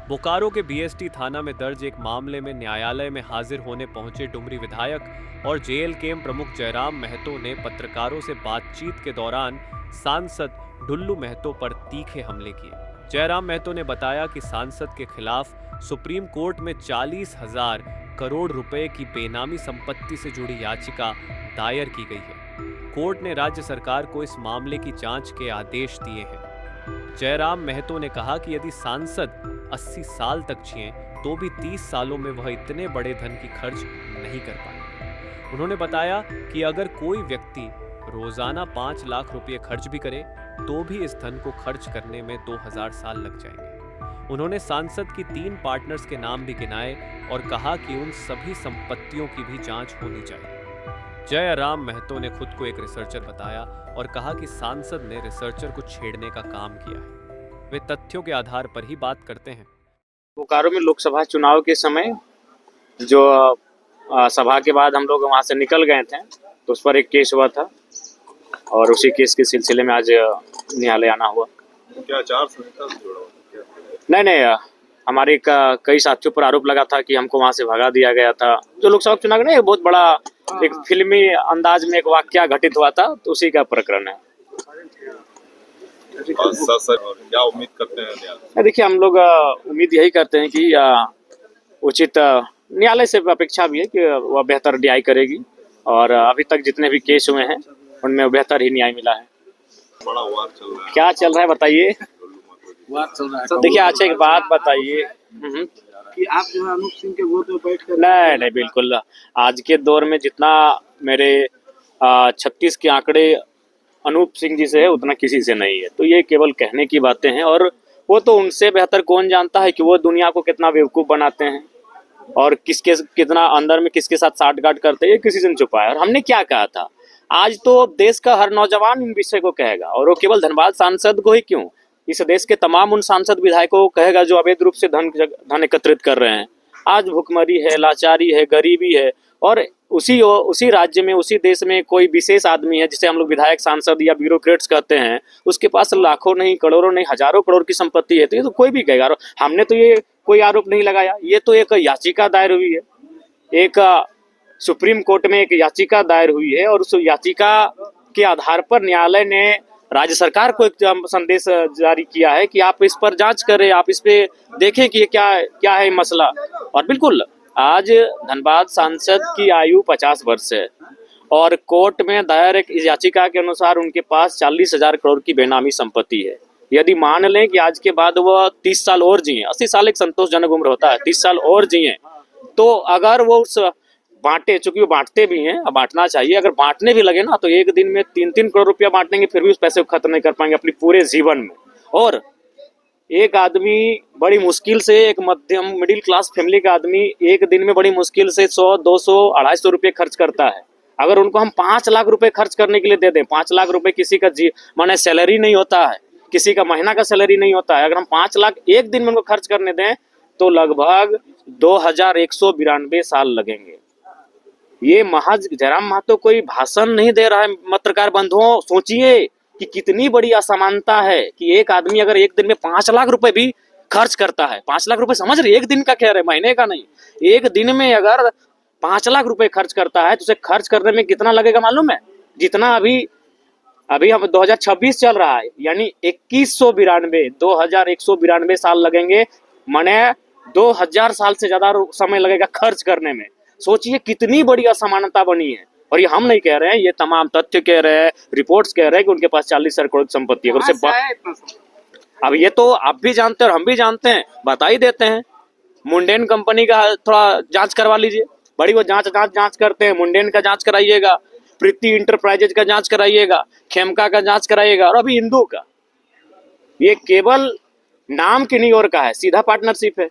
बोकारो के बीएसटी थाना में दर्ज एक मामले में न्यायालय में हाजिर होने पहुंचे डुमरी विधायक और जेएलकेएम प्रमुख जयराम महतो ने पत्रकारों से बातचीत के दौरान सांसद ढुल्लू महतो पर तीखे हमले किए। जयराम महतो ने बताया कि सांसद के खिलाफ सुप्रीम कोर्ट में 40,000 करोड़ रुपए की बेनामी संपत्ति से जुड़ी याचिका दायर की गई है। कोर्ट ने राज्य सरकार को इस मामले की जांच के आदेश दिए हैं। जयराम महतो ने कहा कि यदि सांसद 80 साल तक जिए तो भी 30 सालों में वह इतने बड़े धन की खर्च नहीं कर पाएंगे। उन्होंने बताया कि अगर कोई व्यक्ति रोजाना 5 लाख रुपए खर्च भी करे तो भी इस धन को खर्च करने में 2000 साल लग जाएंगे। उन्होंने सांसद की 3 पार्टनर्स के नाम भी गिनाए और कहा कि उन सभी संपत्तियों की भी जांच होनी चाहिए। जयराम महतो ने खुद को एक रिसर्चर बताया और कहा कि सांसद ने रिसर्चर को छेड़ने का काम किया है। वे तथ्यों के आधार पर ही बात करते हैं। बोकारो में लोकसभा चुनाव के समय जो सभा के बाद हम लोग वहां से निकल गए थे तो उस पर एक केस हुआ था और उसी केस के सिलसिले में आज न्यायालय आना हुआ। क्या आचार संहिता से जुड़ा हुआ? नहीं, हमारे कई साथियों पर आरोप लगा था कि हमको वहां से भगा दिया गया था। जो लोकसभा चुनाव में बहुत बड़ा एक फिल्मी अंदाज में एक वाकया घटित हुआ था, तो उसी का प्रकरण है। और क्या उम्मीद करते हैं न्यायालय? देखिए, हम लोग उम्मीद यही करते हैं कि उचित न्यायालय से अपेक्षा भी है कि वह बेहतर न्याय करेगी और अभी तक जितने भी केस हुए हैं उनमें बेहतर ही न्याय मिला है। बड़ा वार चल रहा है। क्या चल रहा है बताइए? वार चल रहा है। तो देखिए, अच्छा एक बात बताइए कि आप जो है अनूप सिंह के वोट में बैठ कर नहीं, बिल्कुल आज के दौर में जितना मेरे 36 के आंकड़े अनूप सिंह जी से है उतना किसी से नहीं है। तो ये केवल कहने की बातें हैं और वो तो उनसे बेहतर कौन जानता है कि वो दुनिया को कितना बेवकूफ़ बनाते हैं और किसके कितना अंदर में किसके साथ साठगांठ करते हैं, ये किसी से नहीं छुपा है। और हमने क्या कहा था, आज तो देश का हर नौजवान इन विषय को कहेगा और वो केवल धनबाद सांसद को ही क्यों, इस देश के तमाम उन सांसद विधायकों को कहेगा जो अवैध रूप से धन एकत्रित कर रहे हैं। आज भुखमरी है, लाचारी है, गरीबी है और उसी राज्य में उसी देश में कोई विशेष आदमी है जिसे हम लोग विधायक सांसद या ब्यूरोक्रेट्स कहते हैं, उसके पास लाखों नहीं, करोड़ों नहीं, हजारों करोड़ की संपत्ति है। तो ये तो कोई भी कहेगा। हमने तो ये कोई आरोप नहीं लगाया, ये तो एक याचिका दायर हुई है, एक सुप्रीम कोर्ट में एक याचिका दायर हुई है और उस याचिका के आधार पर न्यायालय ने राज्य सरकार को एक संदेश जारी किया है कि आप इस पर जांच करें, आप इस पे देखें कि क्या है मसला। और बिल्कुल आज धनबाद सांसद की आयु 50 वर्ष है और कोर्ट में दायर एक याचिका के अनुसार उनके पास 40,000 करोड़ की बेनामी संपत्ति है। यदि मान लें कि आज के बाद वह 30 साल और जिए, 80 साल एक संतोषजनक उम्र होता है, 30 साल और जिए, तो अगर वो उस बांटे, चूंकि वो बांटते भी हैं, अब बांटना चाहिए, अगर बांटने भी लगे ना तो एक दिन में 3-3 करोड़ रुपया बांटेंगे फिर भी उस पैसे को खत्म नहीं कर पाएंगे अपनी पूरे जीवन में। और एक आदमी बड़ी मुश्किल से, एक मध्यम मिडिल क्लास फैमिली का आदमी एक दिन में बड़ी मुश्किल से 100, 200, 250 रुपये खर्च करता है। अगर उनको हम 5 लाख रुपए खर्च करने के लिए दे दें, 5 लाख रुपए किसी का माने सैलरी नहीं होता है, किसी का महीना का सैलरी नहीं होता है, अगर हम 5 लाख एक दिन में उनको खर्च करने दें तो लगभग 2192 साल लगेंगे। ये महज जयराम महतो कोई भाषण नहीं दे रहा है। पत्रकार बंधुओं, सोचिए कि कितनी बड़ी असमानता है कि एक आदमी अगर एक दिन में 5 लाख रुपए भी खर्च करता है, 5 लाख रुपए समझ रहे, एक दिन का कह रहे, महीने का नहीं, एक दिन में अगर 5 लाख रुपए खर्च करता है तो उसे खर्च करने में कितना लगेगा मालूम है? जितना अभी हम 2026 चल रहा है, यानी 2192 साल लगेंगे, माने 2000 साल से ज्यादा समय लगेगा खर्च करने में। सोचिए कितनी बड़ी असमानता बनी है। और ये हम नहीं कह रहे हैं, ये तमाम तथ्य कह रहे हैं, रिपोर्ट्स कह रहे हैं कि उनके पास 40,000 करोड़ की संपत्ति है। अब ये तो आप भी जानते हैं और हम भी जानते हैं, बता ही देते हैं। मुंडेन कंपनी का थोड़ा जांच करवा लीजिए, बड़ी वो जांच करते हैं। मुंडेन का जांच कराइएगा, प्रीति इंटरप्राइजेज का जांच कराइएगा, खेमका का जांच कराइएगा और अभी इंदू का। ये केवल नाम की नहीं और का है, सीधा पार्टनरशिप है।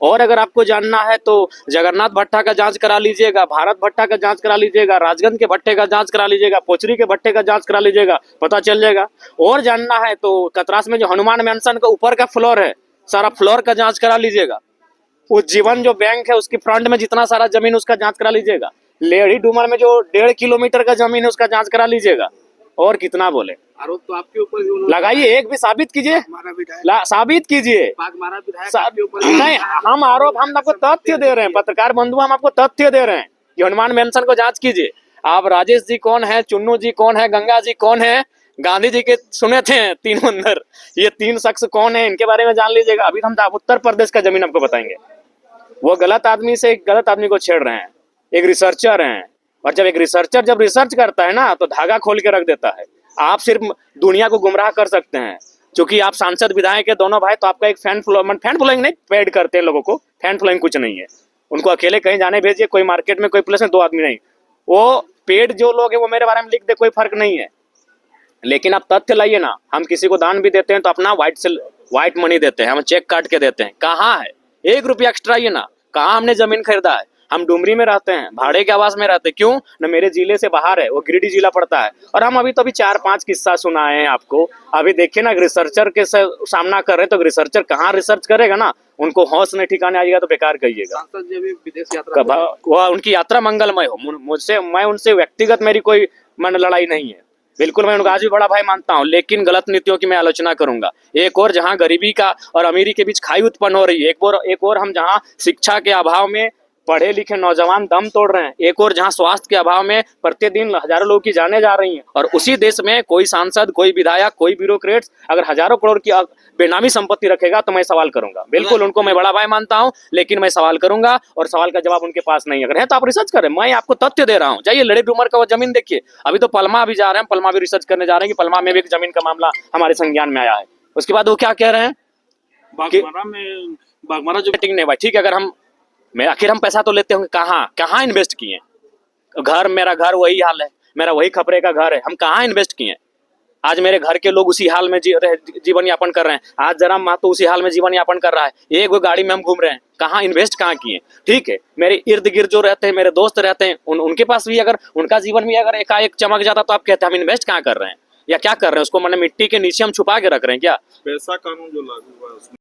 और अगर आपको जानना है तो जगन्नाथ भट्टा का जांच करा लीजिएगा, भारत भट्टा का जांच करा लीजिएगा, राजगंज के भट्टे का जांच करा लीजिएगा, पोचरी के भट्टे का जांच करा लीजिएगा, पता चल जाएगा। और जानना है तो कतरास में जो हनुमान मैंसन का ऊपर का फ्लोर है, सारा फ्लोर का जांच करा लीजिएगा। उज्जीवन जो बैंक है उसकी फ्रंट में जितना सारा जमीन उसका जांच करा लीजिएगा। लेढ़ी डूमर में जो 1.5 किलोमीटर का जमीन है उसका जांच करा लीजिएगा। और कितना बोले। आरोप तो आपके ऊपर भी उन्होंने लगाइए, एक भी साबित कीजिए, हमारा विधायक साबित कीजिए। हमारा विधायक आपके ऊपर नहीं, हम आरोप, हम आपको तथ्य दे रहे हैं, पत्रकार बंधु, हम आपको तथ्य दे रहे हैं कि हनुमान मेंशन को जांच कीजिए। आप राजेश जी कौन है, चुन्नू जी कौन है, गंगा जी कौन है, गांधी जी के सुने थे तीनों अंदर, ये 3 शख्स कौन है, इनके बारे में जान लीजिएगा। अभी हम उत्तर प्रदेश का जमीन आपको बताएंगे। वो गलत आदमी से गलत आदमी को छेड़ रहे हैं, एक रिसर्चर हैं, और जब एक रिसर्चर जब रिसर्च करता है ना तो धागा खोल के रख देता है। आप सिर्फ दुनिया को गुमराह कर सकते हैं, क्योंकि आप सांसद विधायक के दोनों भाई, तो आपका एक फैन फॉलोइंग नहीं पेड करते हैं लोगों को, फैन फॉलोइंग कुछ नहीं है। उनको अकेले कहीं जाने भेजिए, कोई मार्केट में कोई प्लेस में 2 आदमी नहीं, वो पेड जो लोग हैं वो मेरे बारे में लिख दे, कोई फर्क नहीं है। लेकिन आप तथ्य लाइए ना। हम किसी को दान भी देते हैं तो अपना व्हाइट मनी देते हैं, हम चेक काट के देते हैं। कहाँ है 1 रुपया एक्स्ट्रा आइए ना, कहाँ हमने जमीन खरीदा है। हम डुमरी में रहते हैं, भाड़े के आवास में रहते हैं, क्यों न मेरे जिले से बाहर है, वो गिरिडीह जिला पड़ता है। और हम अभी 4-5 किस्सा सुनाए हैं आपको। अभी देखिए ना, रिसर्चर के सामना कर रहे हैं, तो रिसर्चर कहाँ रिसर्च करेगा ना, उनको होश नहीं ठिकाने आएगा तो बेकार कहिएगा। सांसद जी अभी विदेश यात्रा वह उनकी यात्रा मंगलमय हो। मुझसे, मैं उनसे व्यक्तिगत मेरी कोई लड़ाई नहीं है, बिल्कुल मैं उनका आज भी बड़ा भाई मानता हूं, लेकिन गलत नीतियों की मैं आलोचना करूंगा। एक और जहां गरीबी का और अमीरी के बीच खाई उत्पन्न हो रही है, एक और हम जहां शिक्षा के अभाव में पढ़े लिखे नौजवान दम तोड़ रहे हैं, एक और जहां स्वास्थ्य के अभाव में प्रतिदिन हजारों लोगों की जानें जा रही हैं, और उसी देश में कोई सांसद, कोई विधायक, कोई ब्यूरोक्रेट्स अगर हजारों करोड़ की बेनामी संपत्ति रखेगा तो मैं सवाल करूंगा। बिल्कुल उनको मैं बड़ा भाई मानता हूं, लेकिन मैं सवाल करूंगा, और सवाल का जवाब उनके पास नहीं। अगर है तो आप रिसर्च करें, मैं आपको तथ्य दे रहा हूं। जाइए लड़े डूमर का वो जमीन देखिए। अभी तो पलमा भी जा रहे हैं, पलमा भी रिसर्च करने जा रहे हैं कि पलमा में भी एक जमीन का मामला हमारे संज्ञान में आया है। उसके बाद वो क्या कह रहे हैं, बागमारा जो मीटिंग नहीं भाई, ठीक है, अगर आखिर हम पैसा तो लेते होंगे, कहाँ इन्वेस्ट किए? घर, मेरा घर वही हाल है, मेरा वही खपरे का घर है, हम कहाँ इन्वेस्ट किए? आज मेरे घर के लोग उसी हाल में जीवन यापन कर रहे हैं। आज जरा माँ तो उसी हाल में जीवन यापन कर रहा है, एक वो गाड़ी में हम घूम रहे हैं, कहाँ इन्वेस्ट कहाँ किए? ठीक है, मेरे इर्द गिर्द जो रहते हैं, मेरे दोस्त रहते हैं, उनके पास भी अगर उनका जीवन भी अगर एकाएक चमक जाता तो आप कहते हैं हम इन्वेस्ट कहाँ कर रहे हैं या क्या कर रहे हैं? उसको मैंने मिट्टी के नीचे हम छुपा के रख रहे हैं क्या? पैसा कानून जो लागू हुआ है उसमें